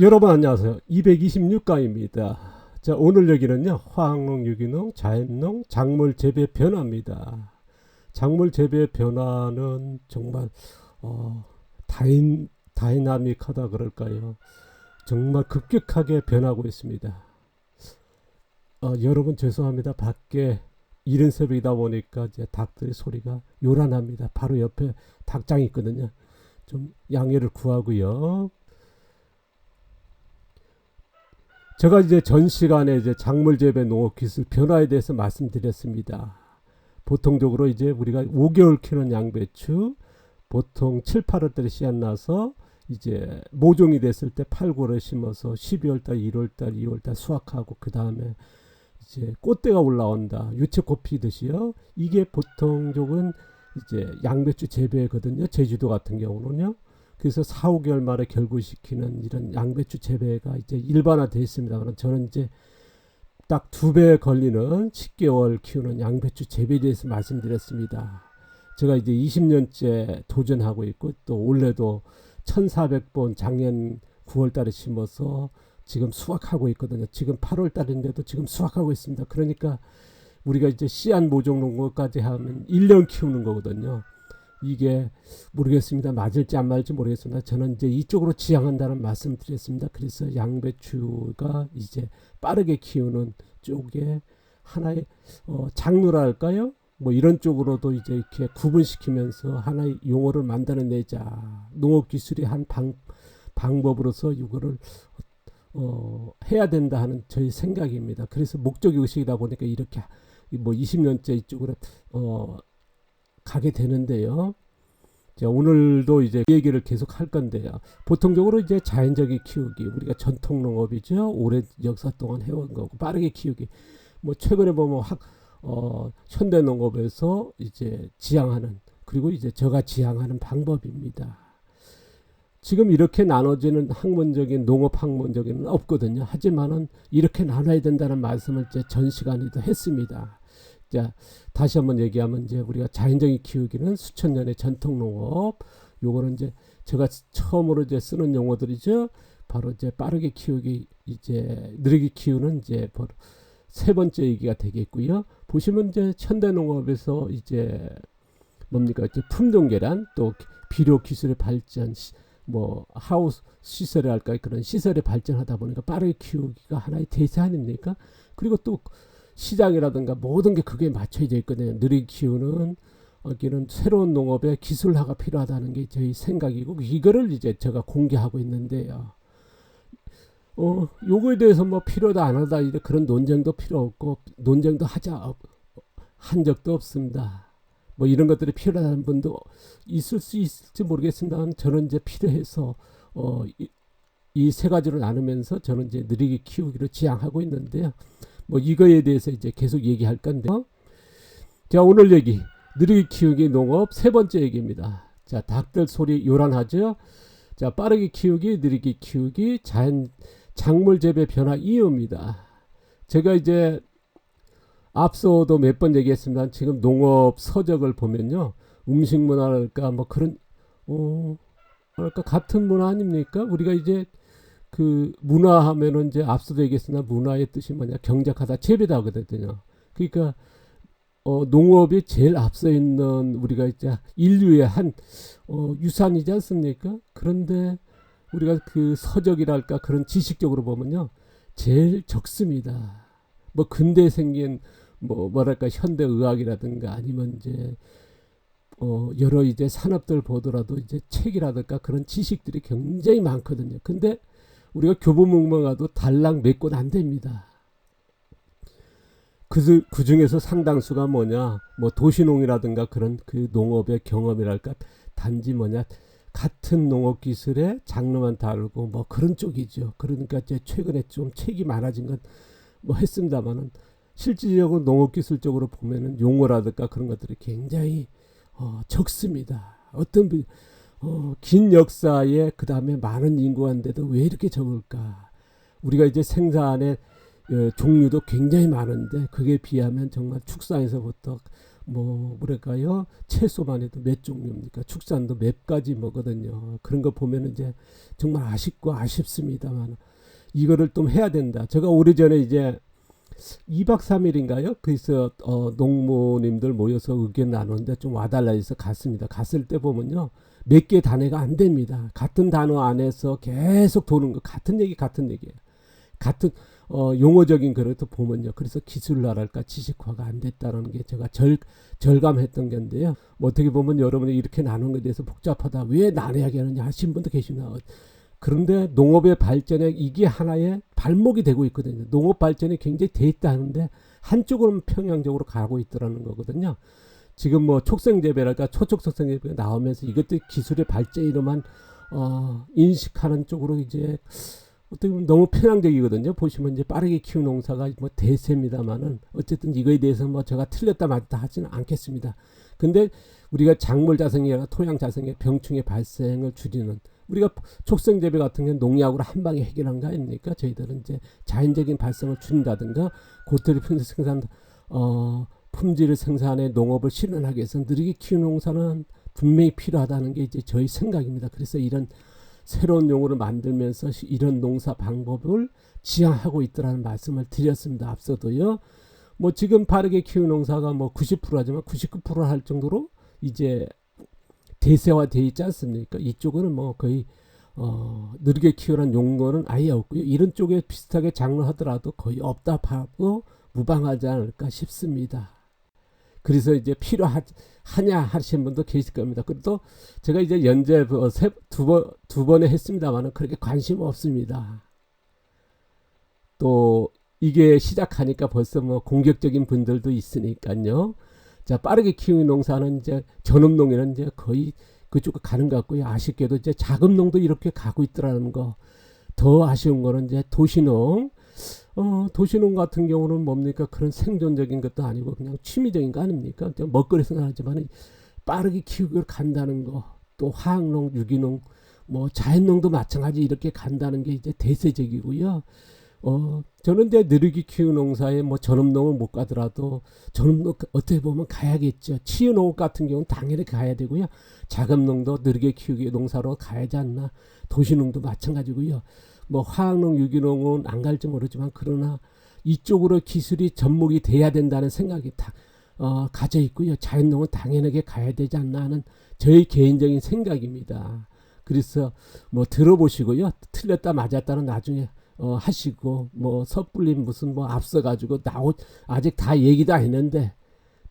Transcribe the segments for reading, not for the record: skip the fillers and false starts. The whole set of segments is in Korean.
여러분 안녕하세요. 226강입니다. 자, 오늘 여기는요. 화학농, 유기농, 자연농, 작물 재배 변화입니다. 작물 재배 변화는 정말 어, 다이나믹하다 그럴까요? 정말 급격하게 변하고 있습니다. 여러분 죄송합니다. 밖에 이른 새벽이다 보니까 이제 닭들의 소리가 요란합니다. 바로 옆에 닭장이 있거든요. 좀 양해를 구하고요. 제가 이제 전 시간에 이제 작물 재배 농업 기술 변화에 대해서 말씀드렸습니다. 보통적으로 이제 우리가 5개월 키우는 양배추 보통 7, 8월달에 씨앗 나서 이제 모종이 됐을 때 8, 9월에 심어서 12월달, 1월달, 2월달 수확하고 그 다음에 이제 꽃대가 올라온다. 유채꽃 피듯이요. 이게 보통적은 이제 양배추 재배거든요. 제주도 같은 경우는요. 그래서 4, 5개월 만에 결구시키는 이런 양배추 재배가 이제 일반화되어 있습니다. 그럼 저는 이제 딱 2배 걸리는 10개월 키우는 양배추 재배에 대해서 말씀드렸습니다. 제가 이제 20년째 도전하고 있고 또 올해도 1400번 작년 9월 달에 심어서 지금 수확하고 있거든요. 지금 8월 달인데도 지금 수확하고 있습니다. 그러니까 우리가 이제 씨앗 모종 농업까지 하면 1년 키우는 거거든요. 이게 모르겠습니다. 맞을지 안 맞을지 모르겠습니다. 저는 이제 이쪽으로 지향한다는 말씀 드렸습니다. 그래서 양배추가 이제 빠르게 키우는 쪽에 하나의 장르라 할까요? 뭐 이런 쪽으로도 이제 이렇게 구분시키면서 하나의 용어를 만들어내자. 농업 기술의 한 방법으로서 이거를 해야 된다 하는 저희 생각입니다. 그래서 목적 의식이다 보니까 이렇게 뭐 20년째 이쪽으로 가게 되는데요. 자, 오늘도 이제 그 얘기를 계속 할 건데요. 보통적으로 이제 자연적인 키우기, 우리가 전통 농업이죠. 오랜 역사 동안 해온 거고 빠르게 키우기. 뭐 최근에 보면 현대 농업에서 이제 지향하는 그리고 이제 제가 지향하는 방법입니다. 지금 이렇게 나눠지는 학문적인 농업 학문적인 없거든요. 하지만은 이렇게 나눠야 된다는 말씀을 이제 전 시간에도 했습니다. 자, 다시 한번 얘기하면 이제 우리가 자연적인 키우기는 수천 년의 전통 농업, 요거는 이제 제가 처음으로 이제 쓰는 용어들이죠. 바로 이제 빠르게 키우기, 이제 느리게 키우는 이제 세 번째 얘기가 되겠고요. 보시면 이제 현대 농업에서 이제 뭡니까 이제 품종 계란, 또 비료 기술의 발전, 뭐 하우스 시설이 할까 그런 시설의 발전하다 보니까 빠르게 키우기가 하나의 대세 아닙니까? 그리고 또 시장이라든가 모든 게 그게 맞춰져 있거든요. 느리게 키우는 여기는 새로운 농업의 기술화가 필요하다는 게 저희 생각이고 이거를 이제 제가 공개하고 있는데요. 요거에 대해서 뭐 필요하다 안 하다 이런 그런 논쟁도 필요 없고 논쟁도 한 적도 없습니다. 뭐 이런 것들이 필요하다는 분도 있을 수 있을지 모르겠습니다만 저는 이제 필요해서 이 세 가지를 나누면서 저는 이제 느리게 키우기로 지향하고 있는데요. 뭐 이거에 대해서 이제 계속 얘기할 건데요. 자, 오늘 얘기 느리게 키우기 농업 세 번째 얘기입니다. 자, 닭들 소리 요란하죠. 자, 빠르게 키우기, 느리게 키우기, 작물 재배 변화 이유입니다. 제가 이제 앞서도 몇 번 얘기했습니다. 지금 농업 서적을 보면요, 음식 문화랄까 뭐 그런 뭐랄까 같은 문화 아닙니까? 우리가 이제 그 문화하면은 이제 앞서도 얘기했으나 문화의 뜻이 뭐냐 경작하다 재배다 하거든요. 그러니까 농업이 제일 앞서 있는 우리가 이제 인류의 한 유산이지 않습니까? 그런데 우리가 그 서적이랄까 그런 지식적으로 보면요 제일 적습니다. 뭐 근대에 생긴 뭐랄까 현대 의학이라든가 아니면 이제 여러 이제 산업들 보더라도 이제 책이라든가 그런 지식들이 굉장히 많거든요. 근데 우리가 교보문고가도 달랑 몇 권 안 됩니다. 그 중에서 상당수가 뭐냐, 뭐 도시농이라든가 그런 그 농업의 경험이랄까 단지 뭐냐 같은 농업 기술의 장르만 다르고 뭐 그런 쪽이죠. 그러니까 이제 최근에 좀 책이 많아진 건 뭐 했습니다만은 실질적으로 농업 기술적으로 보면은 용어라든가 그런 것들이 굉장히 적습니다. 긴 역사에 그 다음에 많은 인구한데도 왜 이렇게 적을까? 우리가 이제 생산의 종류도 굉장히 많은데 그게 비하면 정말 축사에서부터 뭐랄까요, 채소만 해도 몇 종류입니까? 축산도 몇 가지 뭐거든요. 그런 거 보면 이제 정말 아쉽고 아쉽습니다만 이거를 좀 해야 된다. 제가 오래전에 이제 2박 3일인가요? 그래서 농모님들 모여서 의견 나누는데 좀 와달라 해서 갔습니다. 갔을 때 보면요, 몇 개 단어가 안 됩니다. 같은 단어 안에서 계속 도는 거, 같은 얘기예요. 같은 용어적인 거를 또 보면요. 그래서 기술나랄까 지식화가 안 됐다는 게 제가 절감했던 건데요. 뭐 어떻게 보면 여러분이 이렇게 나누는 것에 대해서 복잡하다, 왜 나눠야 하느냐 하신 분도 계시나. 그런데 농업의 발전에 이게 하나의 발목이 되고 있거든요. 농업 발전이 굉장히 돼 있다 하는데 한쪽으로는 평양적으로 가고 있더라는 거거든요. 지금 뭐 촉생재배랄까 초촉석생재배가 나오면서 이것도 기술의 발전으로만 인식하는 쪽으로 이제 어떻게 보면 너무 편향적이거든요. 보시면 이제 빠르게 키우는 농사가 뭐 대세입니다만은 어쨌든 이거에 대해서 뭐 제가 틀렸다 맞다 하지는 않겠습니다. 근데 우리가 작물 자생이나 토양 자생의 병충해 발생을 줄이는, 우리가 촉생재배 같은 경우는 농약으로 한 방에 해결한 거 아닙니까? 저희들은 이제 자연적인 발생을 줄인다든가 고토리 품질을 생산해 농업을 실현하기 위해서 느리게 키우는 농사는 분명히 필요하다는 게 이제 저희 생각입니다. 그래서 이런 새로운 용어를 만들면서 이런 농사 방법을 지향하고 있더라는 말씀을 드렸습니다. 앞서도요. 뭐 지금 빠르게 키우는 농사가 뭐 90% 하지만 99% 할 정도로 이제 대세화되어 있지 않습니까? 이쪽은 뭐 거의 느리게 키우라는 용어는 아예 없고요. 이런 쪽에 비슷하게 장르하더라도 거의 없다 봐도 무방하지 않을까 싶습니다. 그래서 이제 필요하냐 하시는 분도 계실 겁니다. 그래도 제가 이제 연재 두 번에 했습니다만은 그렇게 관심 없습니다. 또 이게 시작하니까 벌써 뭐 공격적인 분들도 있으니까요. 자, 빠르게 키우는 농사는 이제 전업농에는 이제 거의 그쪽으로 가는 것 같고요. 아쉽게도 이제 자금농도 이렇게 가고 있더라는 거. 더 아쉬운 거는 이제 도시농. 도시농 같은 경우는 뭡니까? 그런 생존적인 것도 아니고 그냥 취미적인 거 아닙니까? 먹거리 생각하지만 빠르게 키우기로 간다는 거. 또 화학농, 유기농, 뭐 자연농도 마찬가지 이렇게 간다는 게 이제 대세적이고요. 저는 이제 느리게 키우는 농사에 뭐 전업농은 못 가더라도 전업농 어떻게 보면 가야겠죠. 치유농업 같은 경우는 당연히 가야 되고요. 자금농도 느리게 키우기 농사로 가야지 않나. 도시농도 마찬가지고요. 뭐 화학농, 유기농은 안 갈지 모르지만 그러나 이쪽으로 기술이 접목이 돼야 된다는 생각이 가져 있고요. 자연농은 당연하게 가야 되지 않나 하는 저희 개인적인 생각입니다. 그래서 뭐 들어보시고요. 틀렸다 맞았다는 나중에 하시고 뭐 섣불리 무슨 뭐 앞서가지고 아직 다 얘기도 안 했는데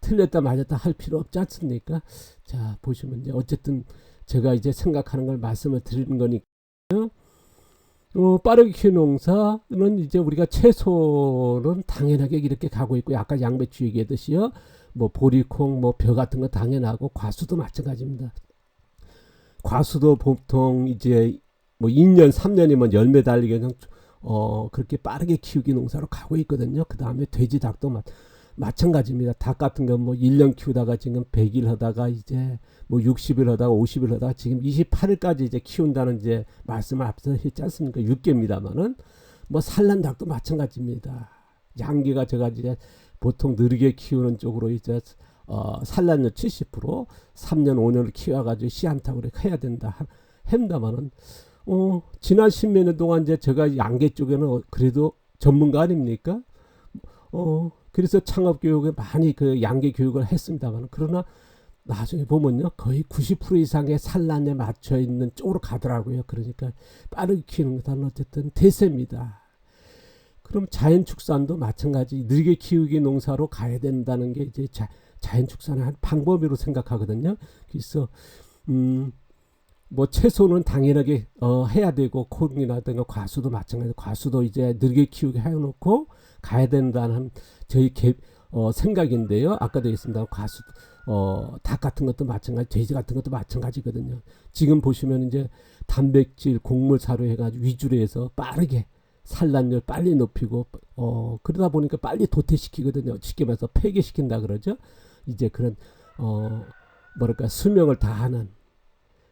틀렸다 맞았다 할 필요 없지 않습니까? 자, 보시면 이제 어쨌든 제가 이제 생각하는 걸 말씀을 드리는 거니까요. 빠르게 키우는 농사는 이제 우리가 채소는 당연하게 이렇게 가고 있고요. 아까 양배추 얘기했듯이요. 뭐 보리콩, 뭐 벼 같은 거 당연하고 과수도 마찬가지입니다. 과수도 보통 이제 뭐 2년, 3년이면 열매 달리게 그렇게 빠르게 키우기 농사로 가고 있거든요. 그 다음에 돼지, 닭도 마찬가지입니다. 닭 같은 건 뭐 1년 키우다가 지금 100일 하다가 이제 뭐 60일 하다가 50일 하다가 지금 28일까지 이제 키운다는 이제 말씀을 앞서 했지 않습니까? 6개입니다만은 뭐 산란 닭도 마찬가지입니다. 양기가 제가 이제 보통 느리게 키우는 쪽으로 이제 산란율 70%, 3년 5년을 키워가지고 씨안탁으로 해야 된다 합니다만은 지난 10몇 년 동안 이제 제가 양계 쪽에는 그래도 전문가 아닙니까? 그래서 창업 교육에 많이 그 양계 교육을 했습니다만 그러나 나중에 보면요 거의 90% 이상의 산란에 맞춰 있는 쪽으로 가더라고요. 그러니까 빠르게 키우는 것은 어쨌든 대세입니다. 그럼 자연 축산도 마찬가지 느리게 키우기 농사로 가야 된다는 게 이제 자연 축산의 한 방법으로 생각하거든요. 그래서 뭐 채소는 당연하게 해야 되고 콩이라든가 과수도 마찬가지. 과수도 이제 느리게 키우게 해놓고 가야 된다는 저희 생각인데요. 아까도 했습니다. 과수, 닭 같은 것도 마찬가지, 돼지 같은 것도 마찬가지거든요. 지금 보시면 이제 단백질, 곡물 사료 해가지고 위주로 해서 빠르게 산란율 빨리 높이고 그러다 보니까 빨리 도태시키거든요. 쉽게 말해서 폐기시킨다 그러죠. 이제 그런 뭐랄까 수명을 다하는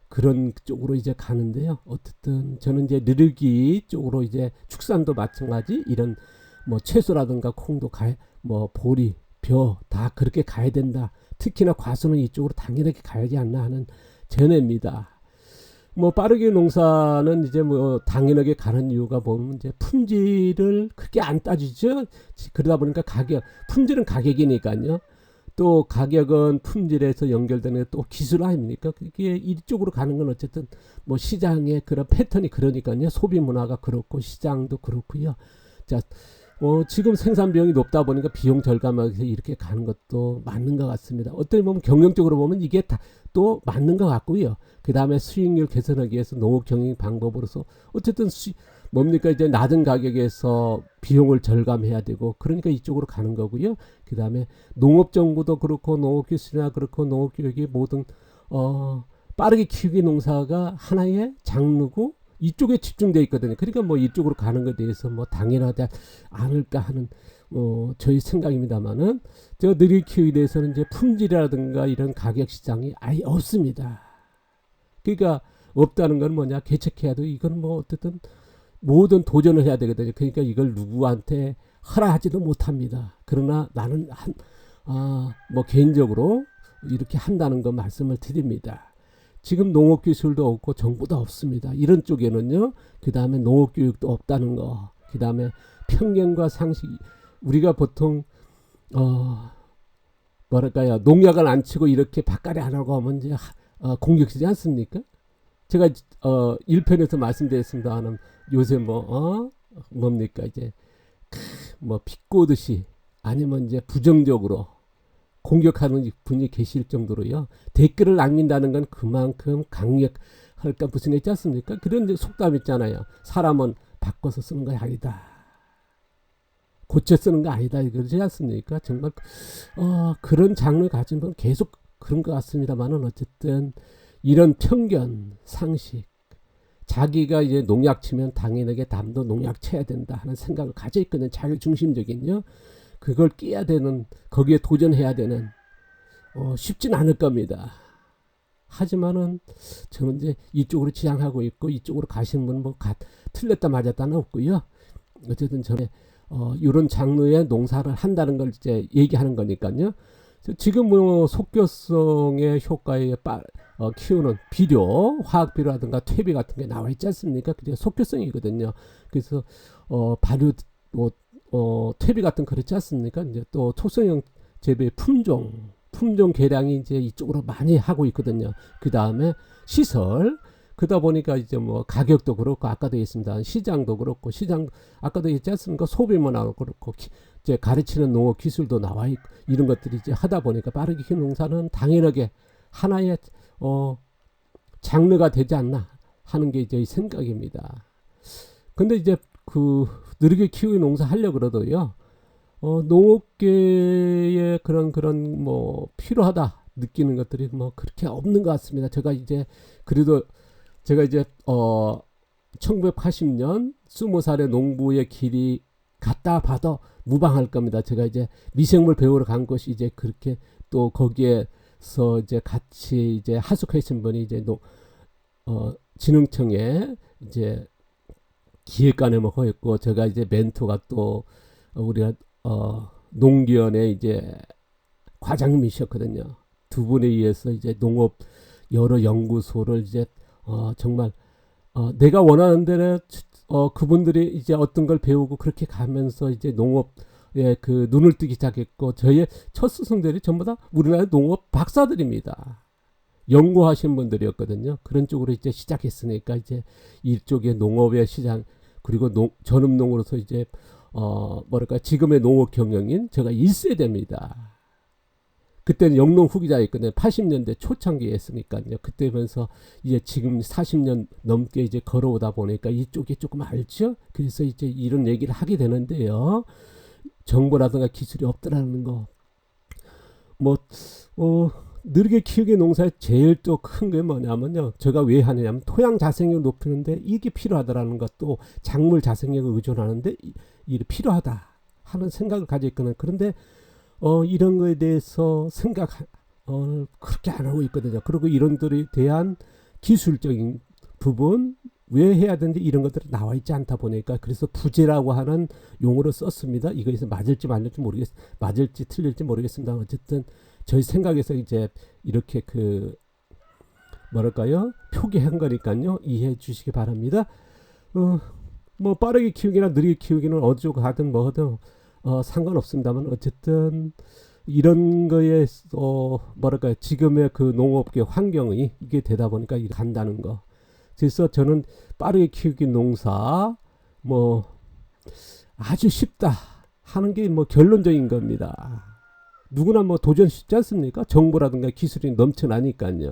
그런 쪽으로 이제 가는데요. 어쨌든 저는 이제 느르기 쪽으로 이제 축산도 마찬가지 이런 뭐 채소라든가 콩도 뭐 보리, 벼 다 그렇게 가야 된다. 특히나 과수는 이쪽으로 당연하게 가야지 않나 하는 견해입니다. 뭐 빠르게 농사는 이제 뭐 당연하게 가는 이유가 보면 이제 품질을 그렇게 안 따지죠. 그러다 보니까 품질은 가격이니까요. 또 가격은 품질에서 연결되는 또 기술 아닙니까? 그게 이쪽으로 가는 건 어쨌든 뭐 시장의 그런 패턴이 그러니까요. 소비 문화가 그렇고 시장도 그렇고요. 자, 지금 생산 비용이 높다 보니까 비용 절감하기 이렇게 가는 것도 맞는 것 같습니다. 어떻게 보면 경영적으로 보면 이게 다 또 맞는 것 같고요. 그 다음에 수익률 개선하기 위해서 농업 경영 방법으로서 어쨌든 뭡니까 이제 낮은 가격에서 비용을 절감해야 되고 그러니까 이쪽으로 가는 거고요. 그 다음에 농업 정보도 그렇고 농업 기술이나 그렇고 농업 교육이 모든 빠르게 키우기 농사가 하나의 장르고 이쪽에 집중되어 있거든요. 그러니까 뭐 이쪽으로 가는 것에 대해서 뭐 당연하지 않을까 하는 저희 생각입니다만은 저 느리 키우기에 대해서는 이제 품질이라든가 이런 가격 시장이 아예 없습니다. 그러니까 없다는 건 뭐냐 개척해야 돼. 이건 뭐 어쨌든 모든 도전을 해야 되거든요. 그러니까 이걸 누구한테 허락하지도 못합니다. 그러나 나는 뭐 개인적으로 이렇게 한다는 거 말씀을 드립니다. 지금 농업 기술도 없고 정보도 없습니다. 이런 쪽에는요. 그 다음에 농업 교육도 없다는 거. 그 다음에 편견과 상식. 우리가 보통 뭐랄까요 농약을 안 치고 이렇게 바깥에 안 하고 하면 이제 공격시지 않습니까? 제가 1편에서 말씀드렸습니다만 요새 뭡니까 이제 뭐 비꼬듯이 아니면 이제 부정적으로 공격하는 분이 계실 정도로요. 댓글을 남긴다는 건 그만큼 강력할까 무슨 있지 않습니까? 그런 이제 속담 있잖아요. 사람은 바꿔서 쓰는 거 아니다. 고쳐 쓰는 거 아니다. 그러지 않습니까? 정말 그런 장르 가진 분 계속 그런 것 같습니다만은 어쨌든 이런 편견, 상식, 자기가 이제 농약 치면 당연하게 남도 농약 쳐야 된다 하는 생각을 가져 있거든요. 자기 중심적인요. 그걸 깨야 되는 거기에 도전해야 되는 쉽진 않을 겁니다. 하지만은 저는 이제 이쪽으로 지향하고 있고 이쪽으로 가시는 분은 뭐 틀렸다 맞았다는 없고요. 어쨌든 저는 이런 장르의 농사를 한다는 걸 이제 얘기하는 거니까요. 지금 뭐 속교성의 효과에 키우는 비료, 화학 비료라든가 퇴비 같은 게 나와 있지 않습니까? 그게 속교성이거든요. 그래서 발효 퇴비 같은 그렇지 않습니까? 이제 또 토성형 재배 품종 개량이 이제 이쪽으로 많이 하고 있거든요. 그 다음에 시설, 그러다 보니까 이제 뭐 가격도 그렇고 아까도 했습니다. 시장도 그렇고 아까도 했지 않습니까? 소비 문화도 그렇고 이제 가르치는 농업 기술도 나와 있고 이런 것들이 이제 하다 보니까 빠르게 키우는 농사는 당연하게 하나의 장르가 되지 않나 하는 게 이제 생각입니다. 근데 이제 느리게 키우기 농사 하려고 그러도요. 농업계의 그런 뭐 필요하다 느끼는 것들이 뭐 그렇게 없는 것 같습니다. 제가 이제 1980년 20살의 농부의 길이 갔다 봐도 무방할 겁니다. 제가 이제 미생물 배우러 간 것이 이제 그렇게 또 거기에서 이제 같이 이제 하숙하신 분이 이제 진흥청에 이제 기획관을 했고 제가 이제 멘토가 또 우리가 농기원의 이제 과장님이셨거든요. 두 분에 의해서 이제 농업 여러 연구소를 이제 정말 내가 원하는 대로 그분들이 이제 어떤 걸 배우고 그렇게 가면서 이제 농업에 그 눈을 뜨기 시작했고 저의 첫 스승들이 전부 다 우리나라 농업 박사들입니다. 연구하신 분들이었거든요. 그런 쪽으로 이제 시작했으니까 이제 이쪽에 농업의 시장 그리고 전업농으로서 이제 뭐랄까 지금의 농업 경영인 제가 1세대입니다. 그때는 영농 후기자였거든요. 80년대 초창기에 했으니까요. 그때면서 이제 지금 40년 넘게 이제 걸어오다 보니까 이쪽에 조금 알죠. 그래서 이제 이런 얘기를 하게 되는데요. 정보라든가 기술이 없더라는 거. 느리게 키우기 농사의 제일 또 큰 게 뭐냐면요. 제가 왜 하느냐면 토양 자생력을 높이는데 이게 필요하다라는 것도 작물 자생력을 의존하는데 이게 필요하다 하는 생각을 가지고 있거든요. 그런데 이런 거에 대해서 생각 그렇게 안 하고 있거든요. 그리고 이런들에 대한 기술적인 부분 왜 해야 되는지 이런 것들이 나와 있지 않다 보니까 그래서 부재라고 하는 용어를 썼습니다. 이거에서 맞을지 틀릴지 모르겠습니다. 어쨌든 저희 생각에서 이제 이렇게 그 뭐랄까요? 표기한 거니까요. 이해해 주시기 바랍니다. 뭐 빠르게 키우기나 느리게 키우기는 어디로 가든 뭐든 상관없습니다만 어쨌든 이런 거에 뭐랄까요? 지금의 그 농업계 환경이 이게 되다 보니까 이게 간다는 거. 그래서 저는 빠르게 키우기 농사 뭐 아주 쉽다 하는 게 뭐 결론적인 겁니다. 누구나 뭐 도전 쉽지 않습니까? 정보라든가 기술이 넘쳐나니까요.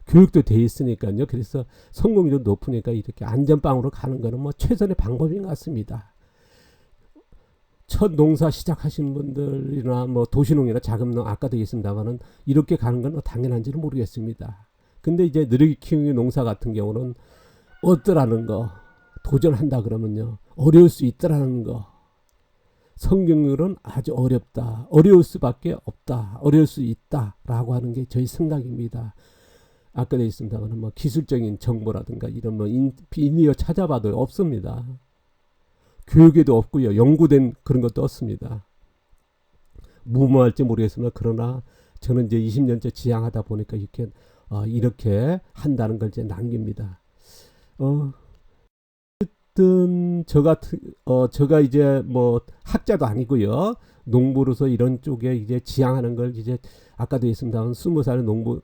교육도 돼 있으니까요. 그래서 성공률도 높으니까 이렇게 안전빵으로 가는 거는 뭐 최선의 방법인 것 같습니다. 첫 농사 시작하시는 분들이나 뭐 도시농이나 자금농 아까도 얘기했습니다만은 이렇게 가는 건 당연한지는 모르겠습니다. 근데 이제 느리게 키우는 농사 같은 경우는 어떠라는 거 도전한다 그러면요 어려울 수 있다라는 거. 성공률은 아주 어렵다. 어려울 수밖에 없다. 어려울 수 있다라고 하는 게 저희 생각입니다. 아까도 있습니다만 뭐 기술적인 정보라든가 이런 뭐 인리어 찾아봐도 없습니다. 교육에도 없고요. 연구된 그런 것도 없습니다. 무모할지 모르겠습니다. 그러나 저는 이제 20년째 지향하다 보니까 이렇게 한다는 걸 이제 남깁니다. 어쨌든 제가 이제 뭐 학자도 아니고요. 농부로서 이런 쪽에 이제 지향하는 걸 이제 아까도 했습니다만 20살 농부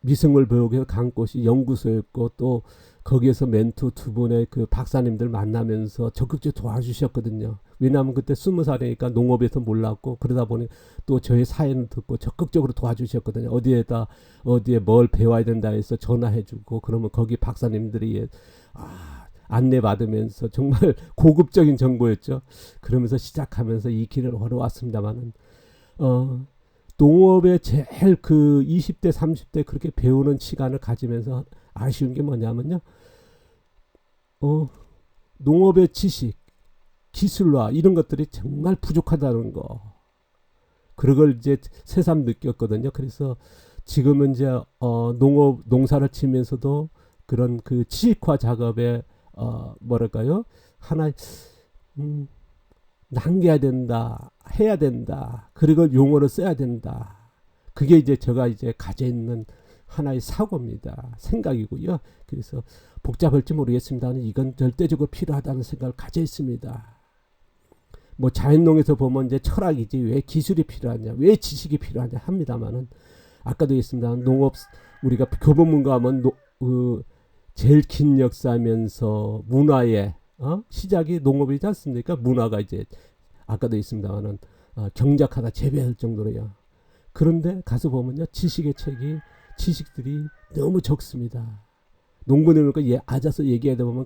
미생물 교육에서 간 곳이 연구소였고 또 거기에서 멘토 두 분의 그 박사님들 만나면서 적극적으로 도와주셨거든요. 왜냐하면 그때 20살이니까 농업에서 몰랐고 그러다 보니 또 저의 사연을 듣고 적극적으로 도와주셨거든요. 어디에 뭘 배워야 된다 해서 전화해주고 그러면 거기 박사님들이 안내받으면서 정말 고급적인 정보였죠. 그러면서 시작하면서 이 길을 걸어왔습니다만은 농업에 제일 그 20대 30대 그렇게 배우는 시간을 가지면서 아쉬운 게 뭐냐면요. 농업의 지식, 기술화 이런 것들이 정말 부족하다는 거. 그걸 이제 새삼 느꼈거든요. 그래서 지금은 이제 농사를 치면서도 그런 그 지식화 작업에 뭐랄까요? 하나 남겨야 된다, 해야 된다, 그리고 용어를 써야 된다. 그게 이제 제가 이제 가져 있는 하나의 사고입니다. 생각이고요. 그래서 복잡할지 모르겠습니다만 이건 절대적으로 필요하다는 생각을 가져 있습니다. 뭐 자연농에서 보면 이제 철학이지 왜 기술이 필요하냐, 왜 지식이 필요하냐 합니다만은 아까도 했습니다. 농업 우리가 교보문고 하면 제일 긴 역사면서 문화의 시작이 농업이지 않습니까? 문화가 이제 아까도 있습니다만은 경작하다 재배할 정도로요. 그런데 가서 보면요 지식들이 너무 적습니다. 농부님과 앉아서 얘기하다 보면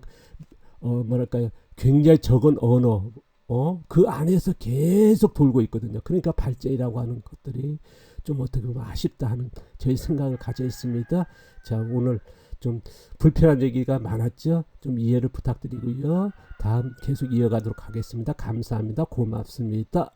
뭐랄까요 굉장히 적은 언어 그 안에서 계속 돌고 있거든요. 그러니까 발전이라고 하는 것들이 좀 어떻게 보면 아쉽다 하는 저희 생각을 가져 있습니다. 자 오늘 좀 불편한 얘기가 많았죠. 좀 이해를 부탁드리고요. 다음 계속 이어가도록 하겠습니다. 감사합니다. 고맙습니다.